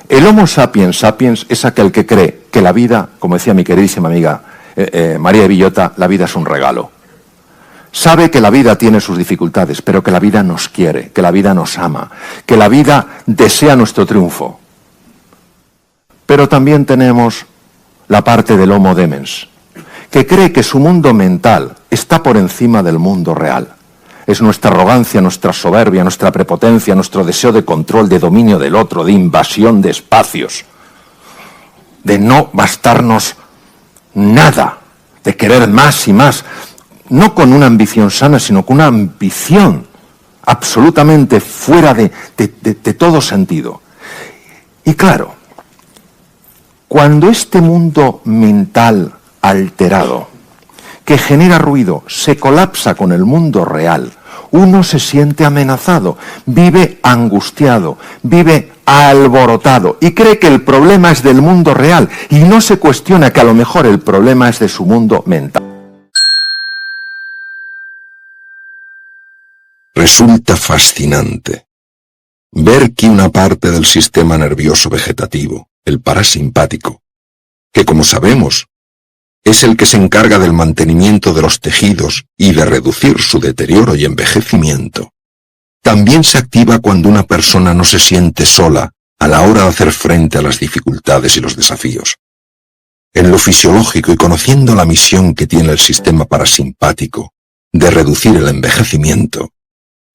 El Homo sapiens sapiens es aquel que cree que la vida, como decía mi queridísima amiga María de Villota, la vida es un regalo. Sabe que la vida tiene sus dificultades, pero que la vida nos quiere, que la vida nos ama, que la vida desea nuestro triunfo. Pero también tenemos la parte del Homo demens, que cree que su mundo mental está por encima del mundo real. Es nuestra arrogancia, nuestra soberbia, nuestra prepotencia, nuestro deseo de control, de dominio del otro, de invasión de espacios, de no bastarnos nada, de querer más y más, no con una ambición sana, sino con una ambición absolutamente fuera de todo sentido. Y claro, cuando este mundo mental alterado, que genera ruido, se colapsa con el mundo real, uno se siente amenazado, vive angustiado, vive alborotado y cree que el problema es del mundo real y no se cuestiona que a lo mejor el problema es de su mundo mental. Resulta fascinante ver que una parte del sistema nervioso vegetativo, el parasimpático, que como sabemos, es el que se encarga del mantenimiento de los tejidos y de reducir su deterioro y envejecimiento, también se activa cuando una persona no se siente sola a la hora de hacer frente a las dificultades y los desafíos. En lo fisiológico y conociendo la misión que tiene el sistema parasimpático de reducir el envejecimiento,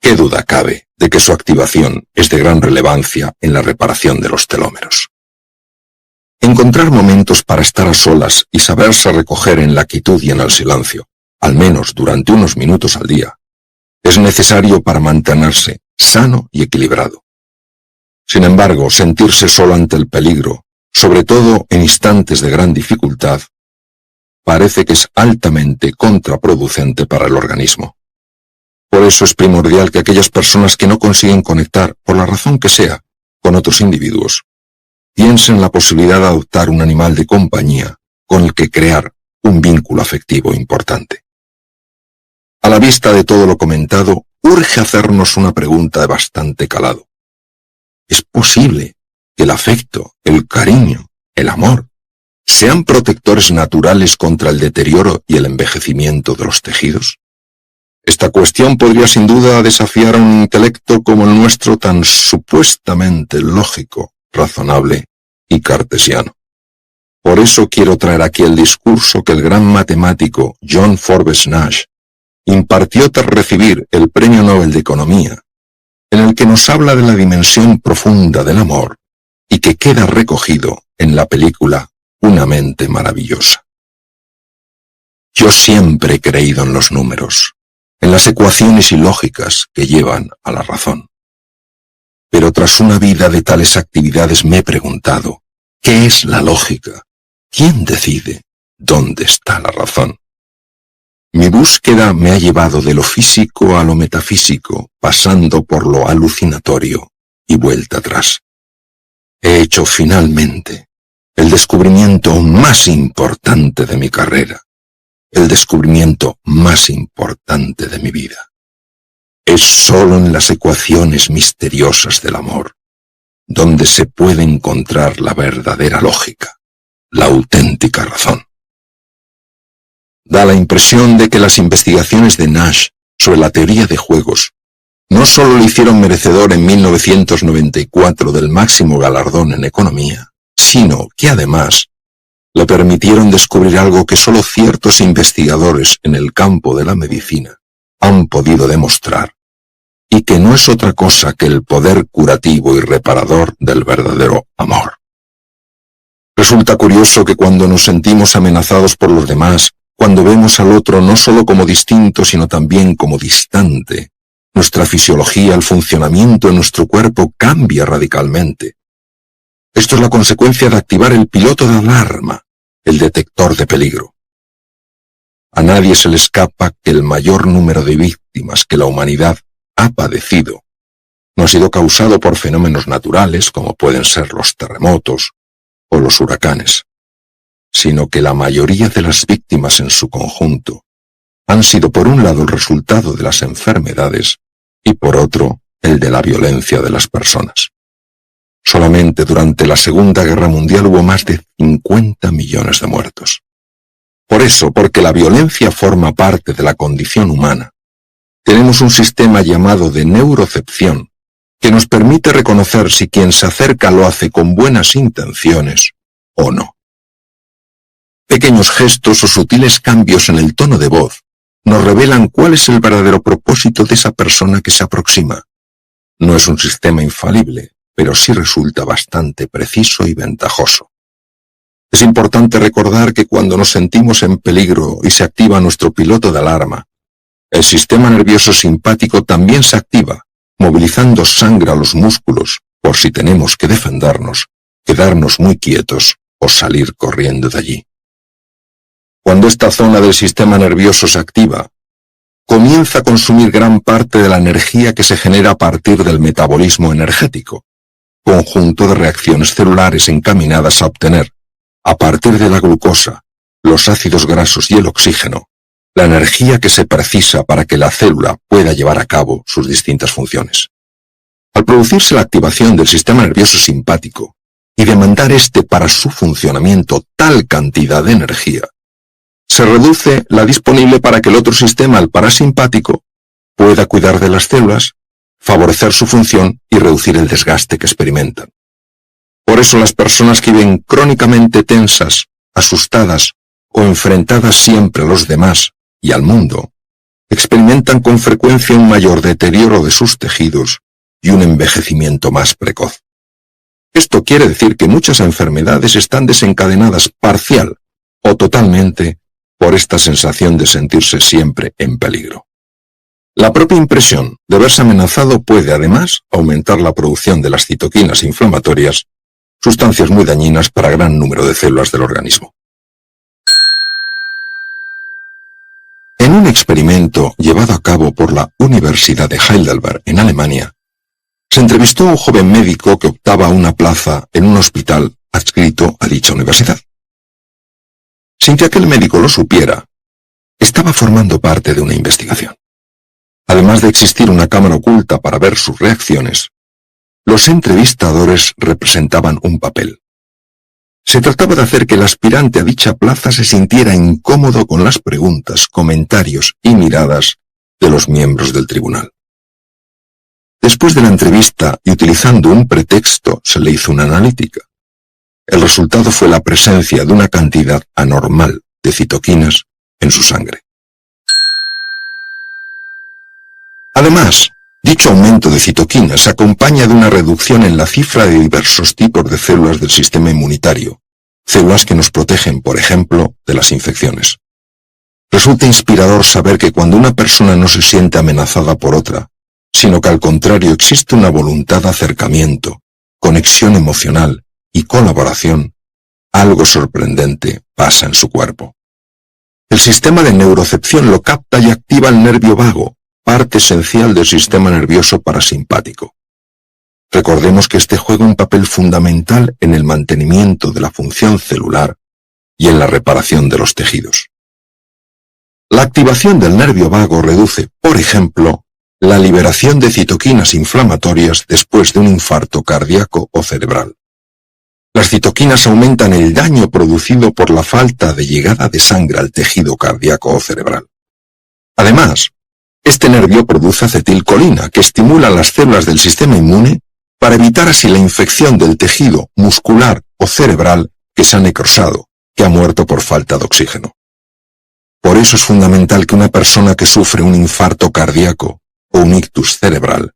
¿qué duda cabe de que su activación es de gran relevancia en la reparación de los telómeros? Encontrar momentos para estar a solas y saberse recoger en la quietud y en el silencio, al menos durante unos minutos al día, es necesario para mantenerse sano y equilibrado. Sin embargo, sentirse solo ante el peligro, sobre todo en instantes de gran dificultad, parece que es altamente contraproducente para el organismo. Por eso es primordial que aquellas personas que no consiguen conectar, por la razón que sea, con otros individuos, piensen en la posibilidad de adoptar un animal de compañía con el que crear un vínculo afectivo importante. A la vista de todo lo comentado, urge hacernos una pregunta de bastante calado. ¿Es posible que el afecto, el cariño, el amor, sean protectores naturales contra el deterioro y el envejecimiento de los tejidos? Esta cuestión podría sin duda desafiar a un intelecto como el nuestro tan supuestamente lógico, razonable y cartesiano. Por eso quiero traer aquí el discurso que el gran matemático John Forbes Nash impartió tras recibir el Premio Nobel de Economía, en el que nos habla de la dimensión profunda del amor y que queda recogido en la película Una mente maravillosa. Yo siempre he creído en los números, en las ecuaciones ilógicas que llevan a la razón. Pero tras una vida de tales actividades me he preguntado, ¿qué es la lógica? ¿Quién decide? ¿Dónde está la razón? Mi búsqueda me ha llevado de lo físico a lo metafísico, pasando por lo alucinatorio y vuelta atrás. He hecho finalmente el descubrimiento más importante de mi carrera, el descubrimiento más importante de mi vida. Es solo en las ecuaciones misteriosas del amor donde se puede encontrar la verdadera lógica, la auténtica razón. Da la impresión de que las investigaciones de Nash sobre la teoría de juegos no solo le hicieron merecedor en 1994 del máximo galardón en economía, sino que además le permitieron descubrir algo que solo ciertos investigadores en el campo de la medicina han podido demostrar, y que no es otra cosa que el poder curativo y reparador del verdadero amor. Resulta curioso que cuando nos sentimos amenazados por los demás, cuando vemos al otro no solo como distinto, sino también como distante, nuestra fisiología, el funcionamiento de nuestro cuerpo cambia radicalmente. Esto es la consecuencia de activar el piloto de alarma, el detector de peligro. A nadie se le escapa que el mayor número de víctimas que la humanidad ha padecido no ha sido causado por fenómenos naturales como pueden ser los terremotos o los huracanes, sino que la mayoría de las víctimas en su conjunto han sido por un lado el resultado de las enfermedades y por otro el de la violencia de las personas. Solamente obstante, durante la Segunda Guerra Mundial hubo más de 50 millones de muertos. Por eso, porque la violencia forma parte de la condición humana, tenemos un sistema llamado de neurocepción que nos permite reconocer si quien se acerca lo hace con buenas intenciones o no. Pequeños gestos o sutiles cambios en el tono de voz nos revelan cuál es el verdadero propósito de esa persona que se aproxima. No es un sistema infalible, pero sí resulta bastante preciso y ventajoso. Es importante recordar que cuando nos sentimos en peligro y se activa nuestro piloto de alarma, el sistema nervioso simpático también se activa, movilizando sangre a los músculos por si tenemos que defendernos, quedarnos muy quietos o salir corriendo de allí. Cuando esta zona del sistema nervioso se activa, comienza a consumir gran parte de la energía que se genera a partir del metabolismo energético, conjunto de reacciones celulares encaminadas a obtener, a partir de la glucosa, los ácidos grasos y el oxígeno, la energía que se precisa para que la célula pueda llevar a cabo sus distintas funciones. Al producirse la activación del sistema nervioso simpático y demandar para su funcionamiento tal cantidad de energía, se reduce la disponible para que el otro sistema, el parasimpático, pueda cuidar de las células, favorecer su función y reducir el desgaste que experimentan. Por eso las personas que viven crónicamente tensas, asustadas o enfrentadas siempre a los demás y al mundo, experimentan con frecuencia un mayor deterioro de sus tejidos y un envejecimiento más precoz. Esto quiere decir que muchas enfermedades están desencadenadas parcial o totalmente por esta sensación de sentirse siempre en peligro. La propia impresión de verse amenazado puede además aumentar la producción de las citoquinas inflamatorias, sustancias muy dañinas para gran número de células del organismo. En un experimento llevado a cabo por la Universidad de Heidelberg en Alemania, se entrevistó a un joven médico que optaba a una plaza en un hospital adscrito a dicha universidad. Sin que aquel médico lo supiera, estaba formando parte de una investigación. Además de existir una cámara oculta para ver sus reacciones, los entrevistadores representaban un papel. Se trataba de hacer que el aspirante a dicha plaza se sintiera incómodo con las preguntas, comentarios y miradas de los miembros del tribunal. Después de la entrevista y utilizando un pretexto, se le hizo una analítica. El resultado fue la presencia de una cantidad anormal de citoquinas en su sangre. Además, dicho aumento de citoquinas se acompaña de una reducción en la cifra de diversos tipos de células del sistema inmunitario, células que nos protegen, por ejemplo, de las infecciones. Resulta inspirador saber que cuando una persona no se siente amenazada por otra, sino que al contrario existe una voluntad de acercamiento, conexión emocional y colaboración, algo sorprendente pasa en su cuerpo. El sistema de neurocepción lo capta y activa el nervio vago, parte esencial del sistema nervioso parasimpático. Recordemos que este juega un papel fundamental en el mantenimiento de la función celular y en la reparación de los tejidos. La activación del nervio vago reduce, por ejemplo, la liberación de citoquinas inflamatorias después de un infarto cardíaco o cerebral. Las citoquinas aumentan el daño producido por la falta de llegada de sangre al tejido cardíaco o cerebral. Además, este nervio produce acetilcolina que estimula las células del sistema inmune para evitar así la infección del tejido muscular o cerebral que se ha necrosado, que ha muerto por falta de oxígeno. Por eso es fundamental que una persona que sufre un infarto cardíaco o un ictus cerebral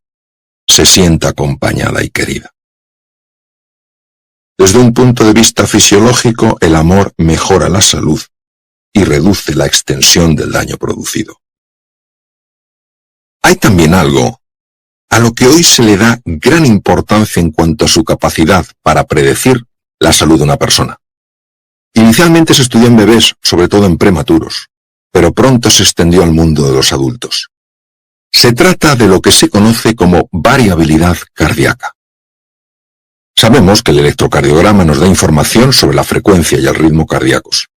se sienta acompañada y querida. Desde un punto de vista fisiológico, el amor mejora la salud y reduce la extensión del daño producido. Hay también algo a lo que hoy se le da gran importancia en cuanto a su capacidad para predecir la salud de una persona. Inicialmente se estudió en bebés, sobre todo en prematuros, pero pronto se extendió al mundo de los adultos. Se trata de lo que se conoce como variabilidad cardíaca. Sabemos que el electrocardiograma nos da información sobre la frecuencia y el ritmo cardíacos.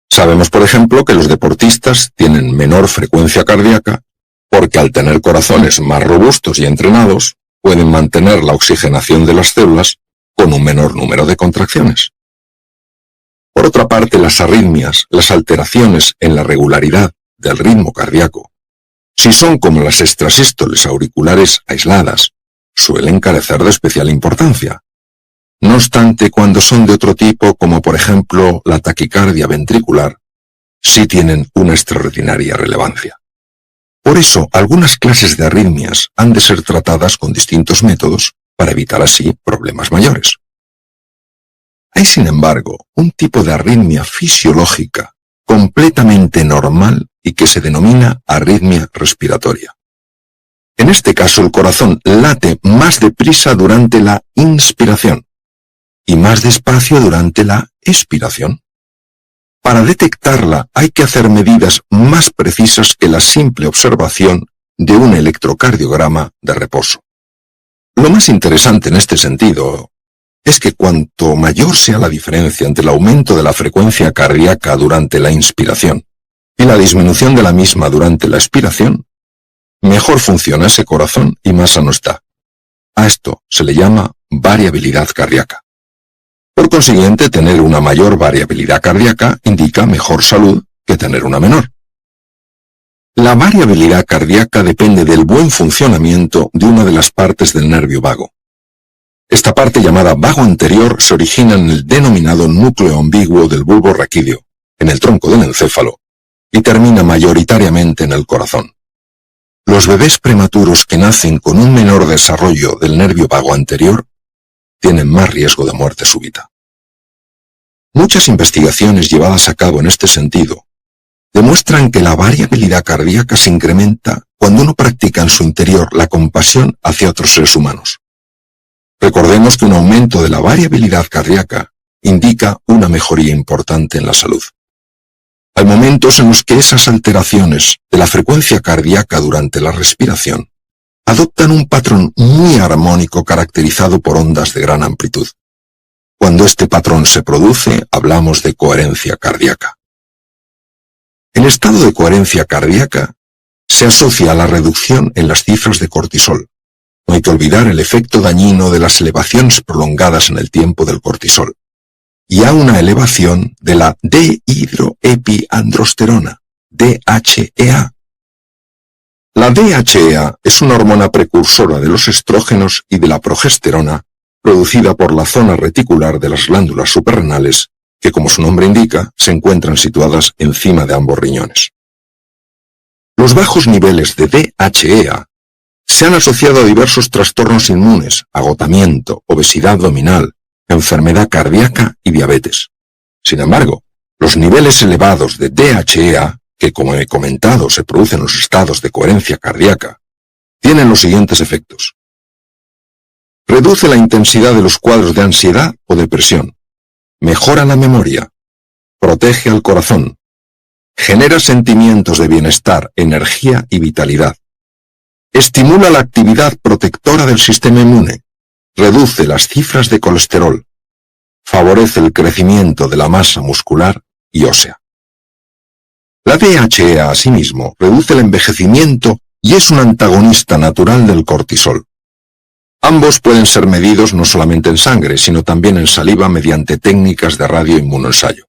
Sabemos, por ejemplo, que los deportistas tienen menor frecuencia cardíaca porque al tener corazones más robustos y entrenados, pueden mantener la oxigenación de las células con con un menor número de contracciones. Por otra parte, las arritmias, las alteraciones en la regularidad del ritmo cardíaco, si son como las extrasístoles auriculares aisladas, suelen carecer de especial importancia. No obstante, cuando son de otro tipo, como por ejemplo la taquicardia ventricular, sí tienen una extraordinaria relevancia. Por eso, algunas clases de arritmias han de ser tratadas con distintos métodos para evitar así problemas mayores. Hay, sin embargo, un tipo de arritmia fisiológica completamente normal y que se denomina arritmia respiratoria. En este caso, el corazón late más deprisa durante la inspiración y más despacio durante la expiración. Para detectarla hay que hacer medidas más precisas que la simple observación de un electrocardiograma de reposo. Lo más interesante en este sentido es que cuanto mayor sea la diferencia entre el aumento de la frecuencia cardíaca durante la inspiración y la disminución de la misma durante la expiración, mejor funciona ese corazón y más sano está. A esto se le llama variabilidad cardíaca. Por consiguiente, tener una mayor variabilidad cardíaca indica mejor salud que tener una menor. La variabilidad cardíaca depende del buen funcionamiento de una de las partes del nervio vago. Esta parte, llamada vago anterior, se origina en el denominado núcleo ambiguo del bulbo raquídeo, en el tronco del encéfalo, y termina mayoritariamente en el corazón. Los bebés prematuros que nacen con un menor desarrollo del nervio vago anterior tienen más riesgo de muerte súbita. Muchas investigaciones llevadas a cabo en este sentido demuestran que la variabilidad cardíaca se incrementa cuando uno practica en su interior la compasión hacia otros seres humanos. Recordemos que un aumento de la variabilidad cardíaca indica una mejoría importante en la salud. Hay momentos en los que esas alteraciones de la frecuencia cardíaca durante la respiración adoptan un patrón muy armónico caracterizado por ondas de gran amplitud. Cuando este patrón se produce, hablamos de coherencia cardíaca. El estado de coherencia cardíaca se asocia a la reducción en las cifras de cortisol. No hay que olvidar el efecto dañino de las elevaciones prolongadas en el tiempo del cortisol, y a una elevación de la dehidroepiandrosterona, DHEA. La DHEA es una hormona precursora de los estrógenos y de la progesterona, producida por la zona reticular de las glándulas suprarrenales, que, como su nombre indica, se encuentran situadas encima de ambos riñones. Los bajos niveles de DHEA se han asociado a diversos trastornos inmunes, agotamiento, obesidad abdominal, enfermedad cardíaca y diabetes. Sin embargo, los niveles elevados de DHEA, que como he comentado se producen en los estados de coherencia cardíaca, tienen los siguientes efectos. Reduce la intensidad de los cuadros de ansiedad o depresión, mejora la memoria, protege al corazón, genera sentimientos de bienestar, energía y vitalidad, estimula la actividad protectora del sistema inmune, reduce las cifras de colesterol, favorece el crecimiento de la masa muscular y ósea. La DHEA, asimismo, reduce el envejecimiento y es un antagonista natural del cortisol. Ambos pueden ser medidos no solamente en sangre, sino también en saliva mediante técnicas de radioinmunoensayo.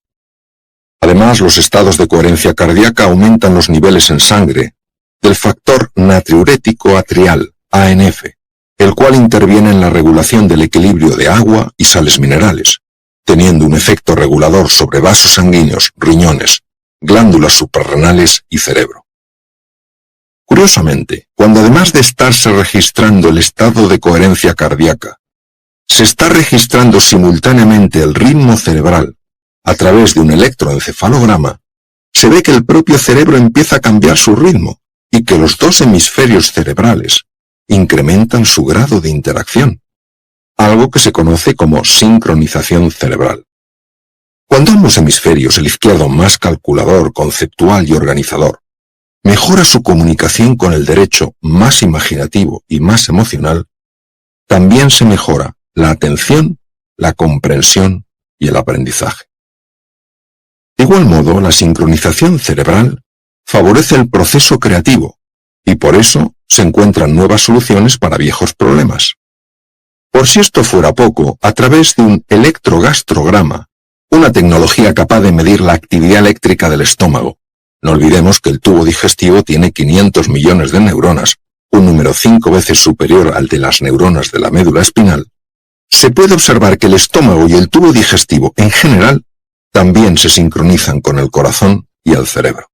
Además, los estados de coherencia cardíaca aumentan los niveles en sangre del factor natriurético atrial, ANF, el cual interviene en la regulación del equilibrio de agua y sales minerales, teniendo un efecto regulador sobre vasos sanguíneos, riñones, glándulas suprarrenales y cerebro. Curiosamente, cuando además de estarse registrando el estado de coherencia cardíaca, se está registrando simultáneamente el ritmo cerebral a través de un electroencefalograma, se ve que el propio cerebro empieza a cambiar su ritmo y que los dos hemisferios cerebrales incrementan su grado de interacción, algo que se conoce como sincronización cerebral. Cuando ambos hemisferios, el izquierdo más calculador, conceptual y organizador, mejora su comunicación con el derecho, más imaginativo y más emocional, también se mejora la atención, la comprensión y el aprendizaje. De igual modo, la sincronización cerebral favorece el proceso creativo y por eso se encuentran nuevas soluciones para viejos problemas. Por si esto fuera poco, a través de un electrogastrograma, una tecnología capaz de medir la actividad eléctrica del estómago. No olvidemos que el tubo digestivo tiene 500 millones de neuronas, un número 5 veces superior al de las neuronas de la médula espinal. Se puede observar que el estómago y el tubo digestivo, en general, también se sincronizan con el corazón y el cerebro.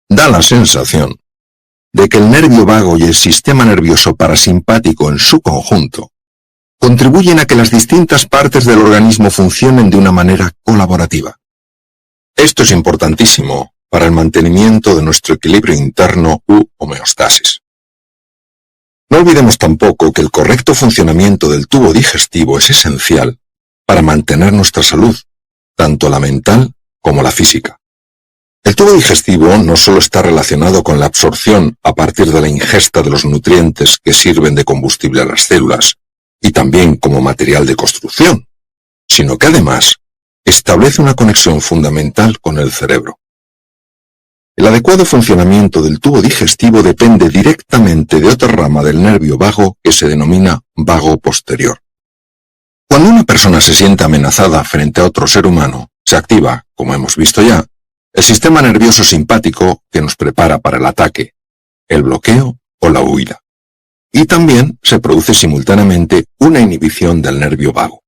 Da la sensación de que el nervio vago y el sistema nervioso parasimpático en su conjunto contribuyen a que las distintas partes del organismo funcionen de una manera colaborativa. Esto es importantísimo para el mantenimiento de nuestro equilibrio interno u homeostasis. No olvidemos tampoco que el correcto funcionamiento del tubo digestivo es esencial para mantener nuestra salud, tanto la mental como la física. El tubo digestivo no solo está relacionado con la absorción a partir de la ingesta de los nutrientes que sirven de combustible a las células, y también como material de construcción, sino que además establece una conexión fundamental con el cerebro. El adecuado funcionamiento del tubo digestivo depende directamente de otra rama del nervio vago que se denomina vago posterior. Cuando una persona se siente amenazada frente a otro ser humano, se activa, como hemos visto ya, el sistema nervioso simpático que nos prepara para el ataque, el bloqueo o la huida. Y también se produce simultáneamente una inhibición del nervio vago.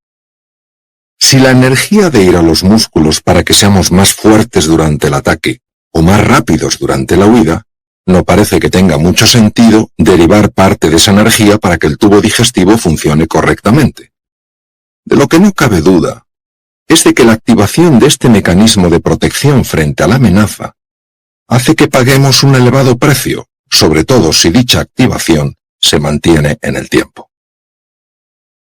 Si la energía de ir a los músculos para que seamos más fuertes durante el ataque o más rápidos durante la huida, no parece que tenga mucho sentido derivar parte de esa energía para que el tubo digestivo funcione correctamente. De lo que no cabe duda es de que la activación de este mecanismo de protección frente a la amenaza hace que paguemos un elevado precio, sobre todo si dicha activación se mantiene en el tiempo.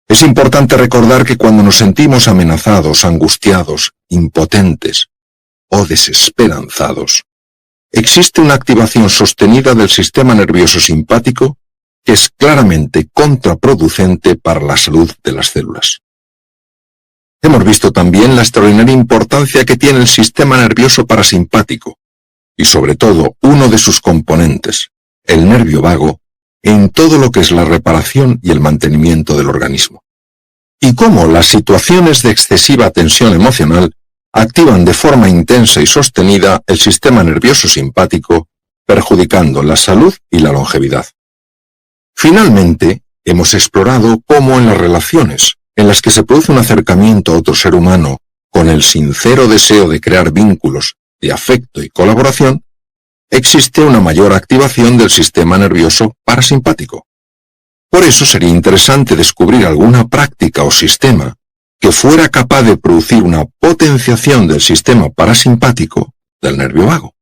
Es importante recordar que cuando nos sentimos amenazados, angustiados, impotentes o desesperanzados, existe una activación sostenida del sistema nervioso simpático que es claramente contraproducente para la salud de las células. Hemos visto también la extraordinaria importancia que tiene el sistema nervioso parasimpático y sobre todo uno de sus componentes, el nervio vago, en todo lo que es la reparación y el mantenimiento del organismo. Y cómo las situaciones de excesiva tensión emocional activan de forma intensa y sostenida el sistema nervioso simpático, perjudicando la salud y la longevidad. Finalmente, hemos explorado cómo en las relaciones en las que se produce un acercamiento a otro ser humano con el sincero deseo de crear vínculos de afecto y colaboración, existe una mayor activación del sistema nervioso parasimpático. Por eso sería interesante descubrir alguna práctica o sistema que fuera capaz de producir una potenciación del sistema parasimpático del nervio vago.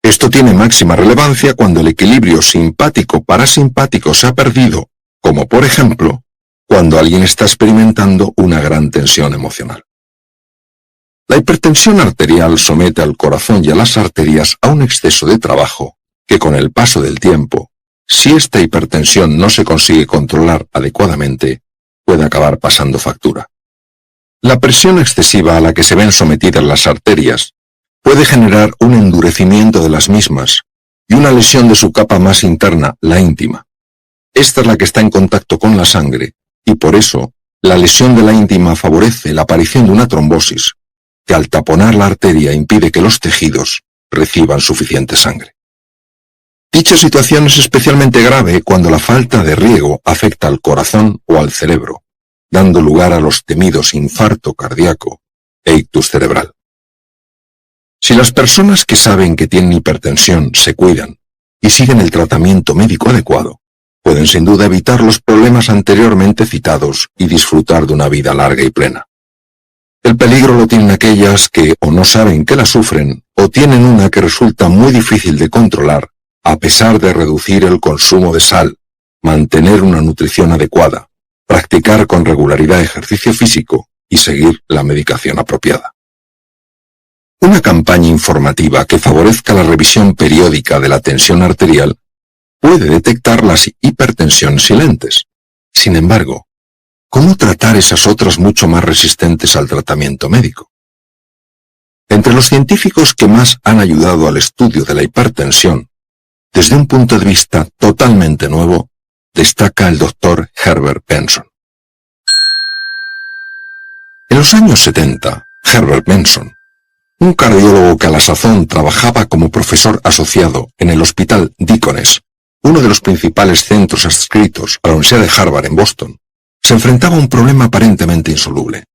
Esto tiene máxima relevancia cuando el equilibrio simpático-parasimpático se ha perdido, como por ejemplo, cuando alguien está experimentando una gran tensión emocional. La hipertensión arterial somete al corazón y a las arterias a un exceso de trabajo que con el paso del tiempo, si esta hipertensión no se consigue controlar adecuadamente, puede acabar pasando factura. La presión excesiva a la que se ven sometidas las arterias puede generar un endurecimiento de las mismas y una lesión de su capa más interna, la íntima. Esta es la que está en contacto con la sangre y por eso la lesión de la íntima favorece la aparición de una trombosis que al taponar la arteria impide que los tejidos reciban suficiente sangre. Dicha situación es especialmente grave cuando la falta de riego afecta al corazón o al cerebro, dando lugar a los temidos infarto cardíaco e ictus cerebral. Si las personas que saben que tienen hipertensión se cuidan y siguen el tratamiento médico adecuado, pueden sin duda evitar los problemas anteriormente citados y disfrutar de una vida larga y plena. El peligro lo tienen aquellas que o no saben que la sufren o tienen una que resulta muy difícil de controlar a pesar de reducir el consumo de sal, mantener una nutrición adecuada, practicar con regularidad ejercicio físico y seguir la medicación apropiada. Una campaña informativa que favorezca la revisión periódica de la tensión arterial puede detectar las hipertensiones silentes. Sin embargo, ¿cómo tratar esas otras mucho más resistentes al tratamiento médico? Entre los científicos que más han ayudado al estudio de la hipertensión, desde un punto de vista totalmente nuevo, destaca el doctor Herbert Benson. En los años 70, Herbert Benson, un cardiólogo que a la sazón trabajaba como profesor asociado en el Hospital Deaconess, uno de los principales centros adscritos a la Universidad de Harvard en Boston, se enfrentaba a un problema aparentemente insoluble: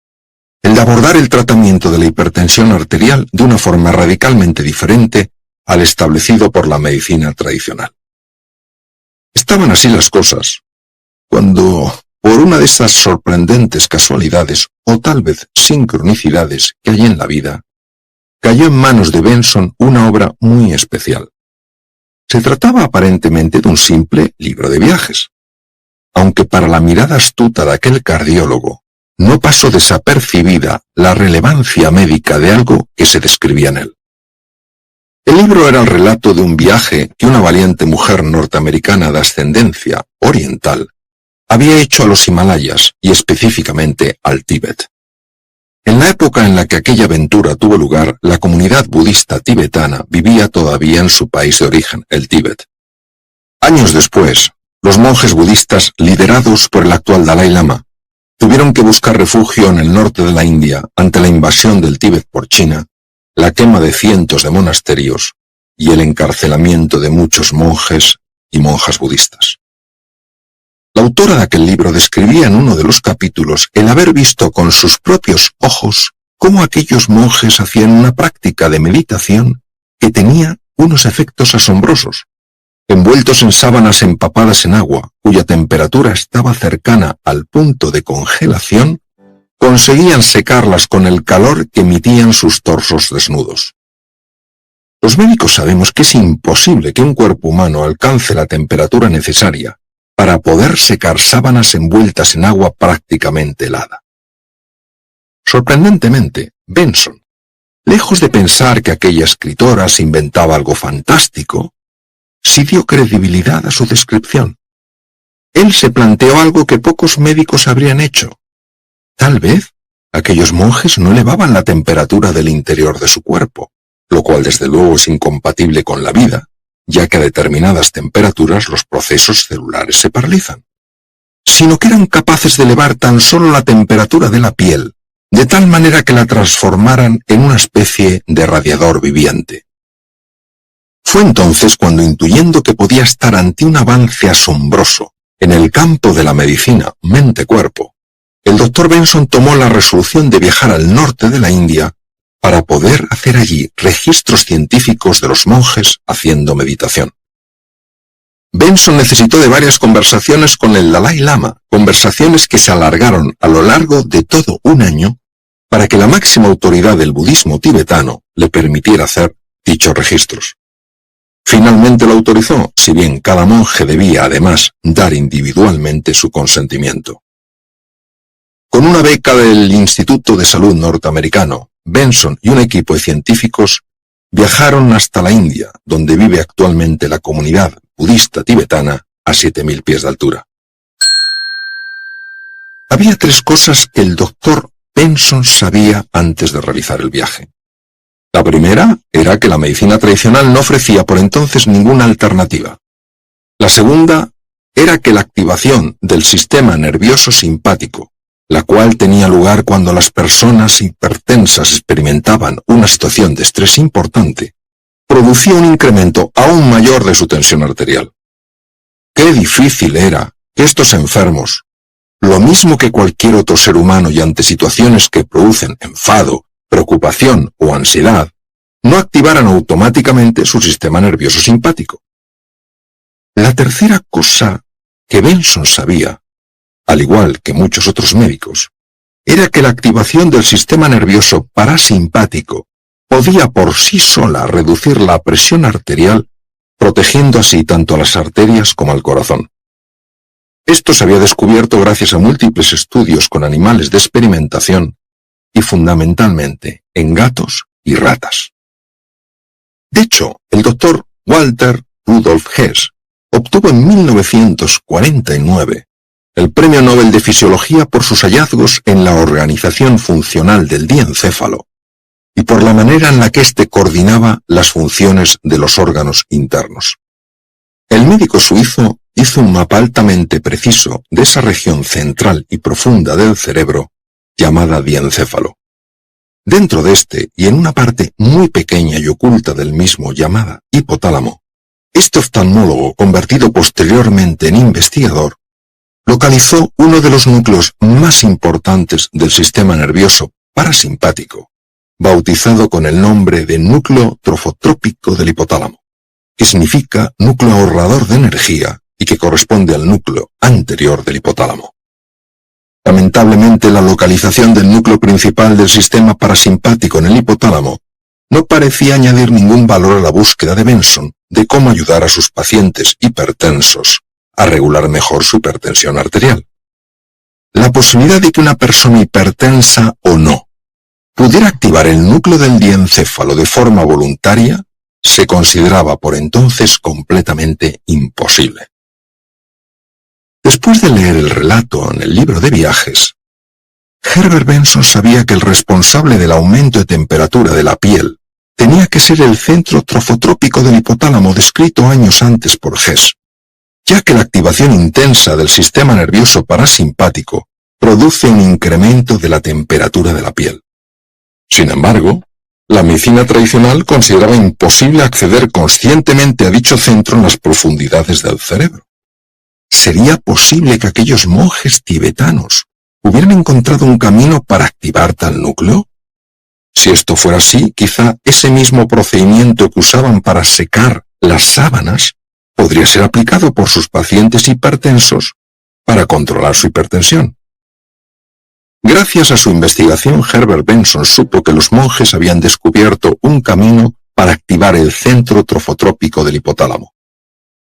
el de abordar el tratamiento de la hipertensión arterial de una forma radicalmente diferente al establecido por la medicina tradicional. Estaban así las cosas, cuando, por una de esas sorprendentes casualidades o tal vez sincronicidades que hay en la vida, cayó en manos de Benson una obra muy especial. Se trataba aparentemente de un simple libro de viajes, aunque para la mirada astuta de aquel cardiólogo no pasó desapercibida la relevancia médica de algo que se describía en él. El libro era el relato de un viaje que una valiente mujer norteamericana de ascendencia oriental había hecho a los Himalayas y específicamente al Tíbet. En la época en la que aquella aventura tuvo lugar, la comunidad budista tibetana vivía todavía en su país de origen, el Tíbet. Años después, los monjes budistas, liderados por el actual Dalai Lama, tuvieron que buscar refugio en el norte de la India ante la invasión del Tíbet por China, la quema de cientos de monasterios y el encarcelamiento de muchos monjes y monjas budistas. La autora de aquel libro describía en uno de los capítulos el haber visto con sus propios ojos cómo aquellos monjes hacían una práctica de meditación que tenía unos efectos asombrosos. Envueltos en sábanas empapadas en agua, cuya temperatura estaba cercana al punto de congelación, conseguían secarlas con el calor que emitían sus torsos desnudos. Los médicos sabemos que es imposible que un cuerpo humano alcance la temperatura necesaria para poder secar sábanas envueltas en agua prácticamente helada. Sorprendentemente, Benson, lejos de pensar que aquella escritora se inventaba algo fantástico, sí dio credibilidad a su descripción. Él se planteó algo que pocos médicos habrían hecho. Tal vez aquellos monjes no elevaban la temperatura del interior de su cuerpo, lo cual desde luego es incompatible con la vida, ya que a determinadas temperaturas los procesos celulares se paralizan, sino que eran capaces de elevar tan solo la temperatura de la piel, de tal manera que la transformaran en una especie de radiador viviente. Fue entonces cuando, intuyendo que podía estar ante un avance asombroso en el campo de la medicina mente-cuerpo, el doctor Benson tomó la resolución de viajar al norte de la India para poder hacer allí registros científicos de los monjes haciendo meditación. Benson necesitó de varias conversaciones con el Dalai Lama, conversaciones que se alargaron a lo largo de todo un año para que la máxima autoridad del budismo tibetano le permitiera hacer dichos registros. Finalmente lo autorizó, si bien cada monje debía además dar individualmente su consentimiento. Con una beca del Instituto de Salud norteamericano, Benson y un equipo de científicos viajaron hasta la India, donde vive actualmente la comunidad budista tibetana a 7.000 pies de altura. Había tres cosas que el doctor Benson sabía antes de realizar el viaje. La primera era que la medicina tradicional no ofrecía por entonces ninguna alternativa. La segunda era que la activación del sistema nervioso simpático, la cual tenía lugar cuando las personas hipertensas experimentaban una situación de estrés importante, producía un incremento aún mayor de su tensión arterial. Qué difícil era que estos enfermos, lo mismo que cualquier otro ser humano y ante situaciones que producen enfado, preocupación o ansiedad, no activaran automáticamente su sistema nervioso simpático. La tercera cosa que Benson sabía, al igual que muchos otros médicos, era que la activación del sistema nervioso parasimpático podía por sí sola reducir la presión arterial, protegiendo así tanto a las arterias como al corazón. Esto se había descubierto gracias a múltiples estudios con animales de experimentación y fundamentalmente en gatos y ratas. De hecho, el doctor Walter Rudolf Hess obtuvo en 1949 el Premio Nobel de Fisiología por sus hallazgos en la organización funcional del diencéfalo y por la manera en la que éste coordinaba las funciones de los órganos internos. El médico suizo hizo un mapa altamente preciso de esa región central y profunda del cerebro llamada diencéfalo. Dentro de este, y en una parte muy pequeña y oculta del mismo llamada hipotálamo, este oftalmólogo, convertido posteriormente en investigador, localizó uno de los núcleos más importantes del sistema nervioso parasimpático, bautizado con el nombre de núcleo trofotrópico del hipotálamo, que significa núcleo ahorrador de energía y que corresponde al núcleo anterior del hipotálamo. Lamentablemente, la localización del núcleo principal del sistema parasimpático en el hipotálamo no parecía añadir ningún valor a la búsqueda de Benson de cómo ayudar a sus pacientes hipertensos a regular mejor su hipertensión arterial. La posibilidad de que una persona hipertensa o no pudiera activar el núcleo del diencéfalo de forma voluntaria se consideraba por entonces completamente imposible. Después de leer el relato en el libro de viajes, Herbert Benson sabía que el responsable del aumento de temperatura de la piel tenía que ser el centro trofotrópico del hipotálamo descrito años antes por Hess, ya que la activación intensa del sistema nervioso parasimpático produce un incremento de la temperatura de la piel. Sin embargo, la medicina tradicional consideraba imposible acceder conscientemente a dicho centro en las profundidades del cerebro. ¿Sería posible que aquellos monjes tibetanos hubieran encontrado un camino para activar tal núcleo? Si esto fuera así, quizá ese mismo procedimiento que usaban para secar las sábanas podría ser aplicado por sus pacientes hipertensos para controlar su hipertensión. Gracias a su investigación, Herbert Benson supo que los monjes habían descubierto un camino para activar el centro trofotrópico del hipotálamo.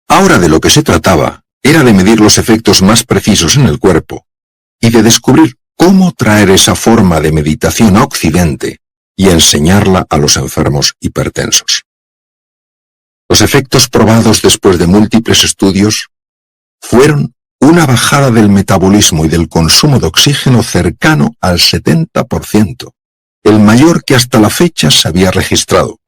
Ahora de lo que se trataba era de medir los efectos más precisos en el cuerpo y de descubrir cómo traer esa forma de meditación a Occidente y enseñarla a los enfermos hipertensos. Los efectos probados después de múltiples estudios fueron una bajada del metabolismo y del consumo de oxígeno cercano al 70%, el mayor que hasta la fecha se había registrado.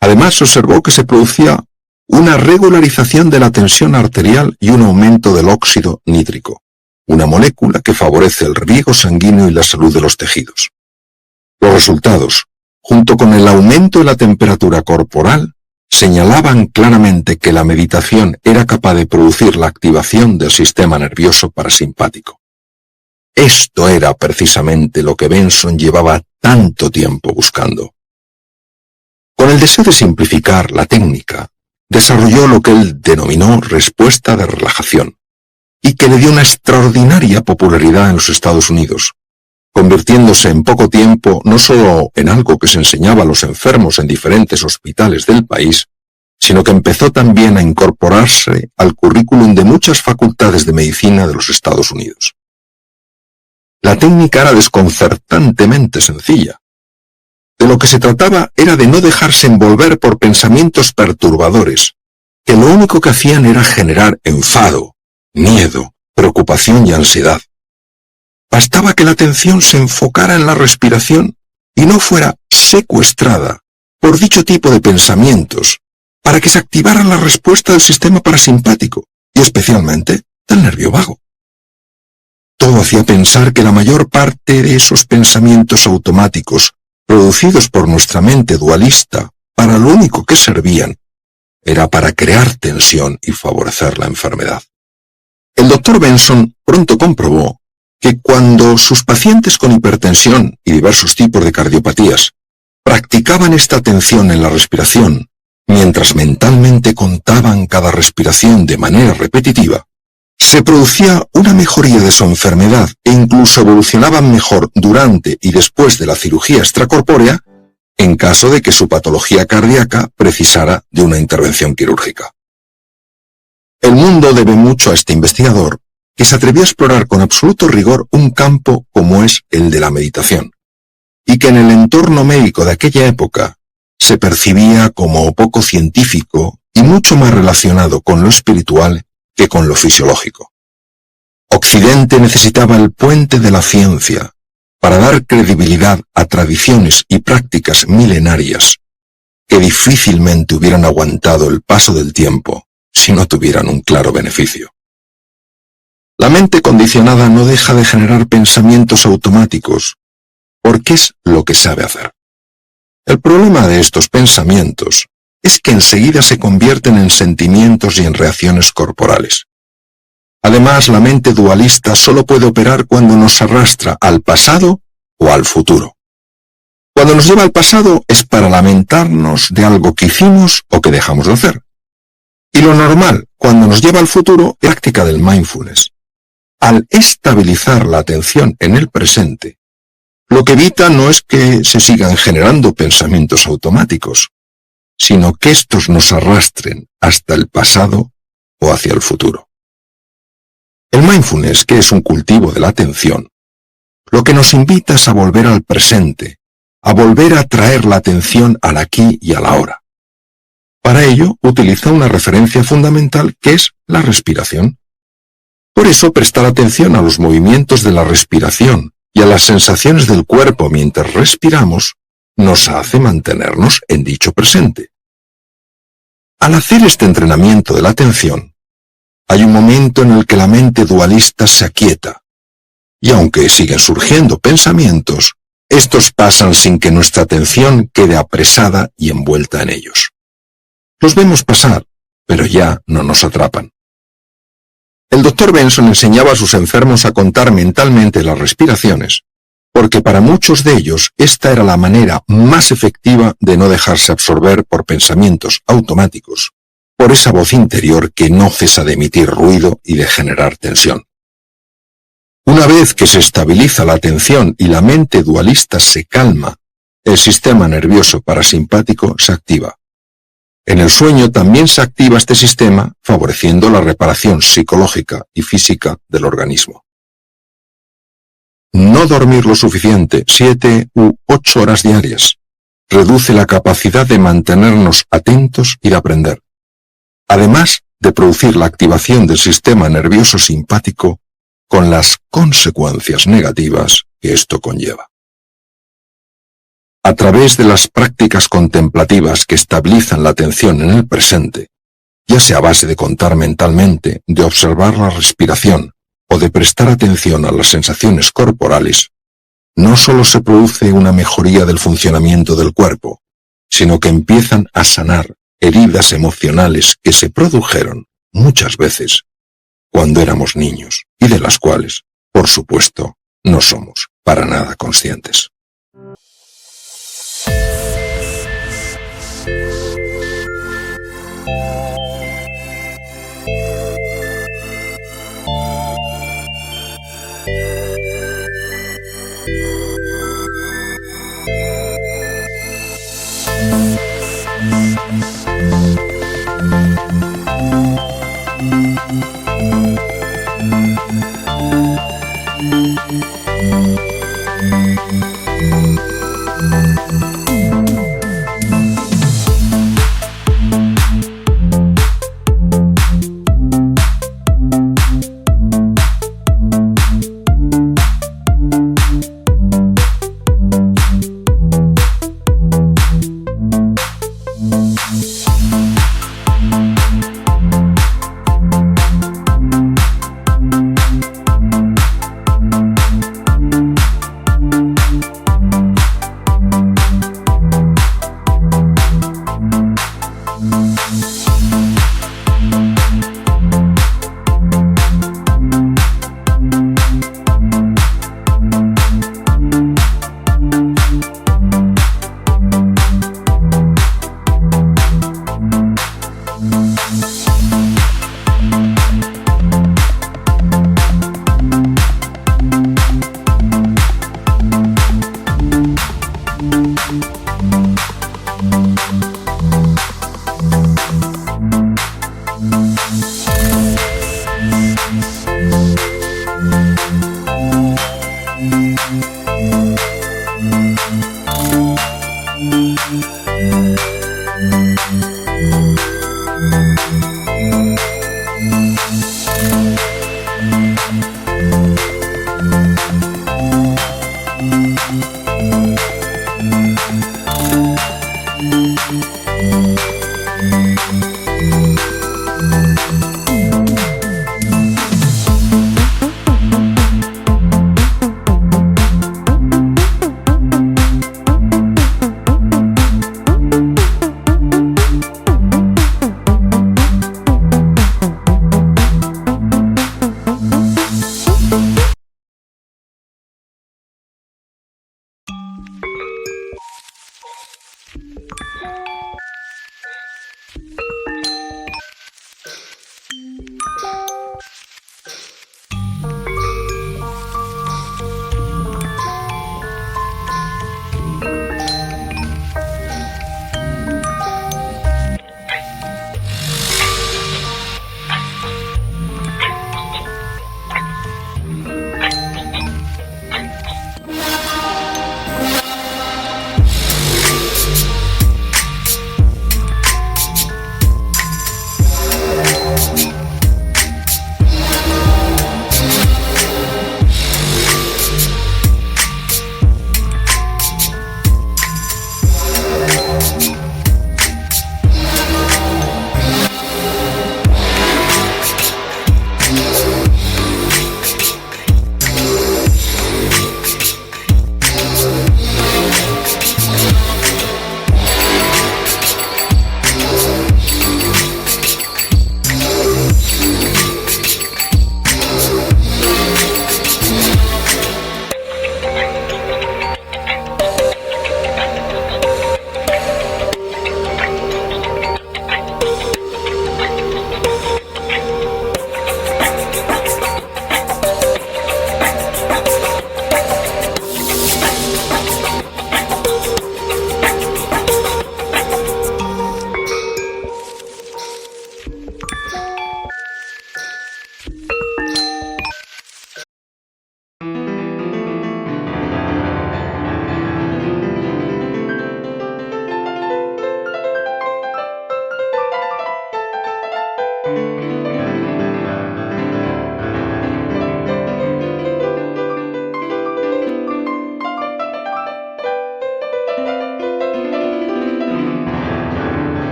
Además, se observó que se producía una regularización de la tensión arterial y un aumento del óxido nítrico, una molécula que favorece el riego sanguíneo y la salud de los tejidos. Los resultados, junto con el aumento de la temperatura corporal, señalaban claramente que la meditación era capaz de producir la activación del sistema nervioso parasimpático. Esto era precisamente lo que Benson llevaba tanto tiempo buscando. Con el deseo de simplificar la técnica, desarrolló lo que él denominó respuesta de relajación, y que le dio una extraordinaria popularidad en los Estados Unidos, convirtiéndose en poco tiempo no solo en algo que se enseñaba a los enfermos en diferentes hospitales del país, sino que empezó también a incorporarse al currículum de muchas facultades de medicina de los Estados Unidos. La técnica era desconcertantemente sencilla. De lo que se trataba era de no dejarse envolver por pensamientos perturbadores, que lo único que hacían era generar enfado, miedo, preocupación y ansiedad. Bastaba que la atención se enfocara en la respiración y no fuera secuestrada por dicho tipo de pensamientos, para que se activara la respuesta del sistema parasimpático y especialmente del nervio vago. Todo hacía pensar que la mayor parte de esos pensamientos automáticos producidos por nuestra mente dualista, para lo único que servían, era para crear tensión y favorecer la enfermedad. El doctor Benson pronto comprobó que cuando sus pacientes con hipertensión y diversos tipos de cardiopatías practicaban esta atención en la respiración, mientras mentalmente contaban cada respiración de manera repetitiva, se producía una mejoría de su enfermedad e incluso evolucionaban mejor durante y después de la cirugía extracorpórea en caso de que su patología cardíaca precisara de una intervención quirúrgica. El mundo debe mucho a este investigador que se atrevió a explorar con absoluto rigor un campo como es el de la meditación, y que en el entorno médico de aquella época se percibía como poco científico y mucho más relacionado con lo espiritual que con lo fisiológico. Occidente necesitaba el puente de la ciencia para dar credibilidad a tradiciones y prácticas milenarias que difícilmente hubieran aguantado el paso del tiempo si no tuvieran un claro beneficio. La mente condicionada no deja de generar pensamientos automáticos, porque es lo que sabe hacer. El problema de estos pensamientos es que enseguida se convierten en sentimientos y en reacciones corporales. Además, la mente dualista solo puede operar cuando nos arrastra al pasado o al futuro. Cuando nos lleva al pasado es para lamentarnos de algo que hicimos o que dejamos de hacer. Y lo normal, cuando nos lleva al futuro, es la práctica del mindfulness. Al estabilizar la atención en el presente, lo que evita no es que se sigan generando pensamientos automáticos, sino que estos nos arrastren hasta el pasado o hacia el futuro. El mindfulness, que es un cultivo de la atención, lo que nos invita es a volver al presente, a volver a traer la atención al aquí y a la ahora. Para ello, utiliza una referencia fundamental que es la respiración. Por eso, prestar atención a los movimientos de la respiración y a las sensaciones del cuerpo mientras respiramos nos hace mantenernos en dicho presente. Al hacer este entrenamiento de la atención, hay un momento en el que la mente dualista se aquieta, y aunque siguen surgiendo pensamientos, estos pasan sin que nuestra atención quede apresada y envuelta en ellos. Los vemos pasar, pero ya no nos atrapan. El Dr. Benson enseñaba a sus enfermos a contar mentalmente las respiraciones, porque para muchos de ellos esta era la manera más efectiva de no dejarse absorber por pensamientos automáticos, por esa voz interior que no cesa de emitir ruido y de generar tensión. Una vez que se estabiliza la atención y la mente dualista se calma, el sistema nervioso parasimpático se activa. En el sueño también se activa este sistema, favoreciendo la reparación psicológica y física del organismo. No dormir lo suficiente, 7 u 8 horas diarias, reduce la capacidad de mantenernos atentos y de aprender, además de producir la activación del sistema nervioso simpático con las consecuencias negativas que esto conlleva. A través de las prácticas contemplativas que estabilizan la atención en el presente, ya sea a base de contar mentalmente, de observar la respiración o de prestar atención a las sensaciones corporales, no solo se produce una mejoría del funcionamiento del cuerpo, sino que empiezan a sanar heridas emocionales que se produjeron muchas veces cuando éramos niños y de las cuales, por supuesto, no somos para nada conscientes.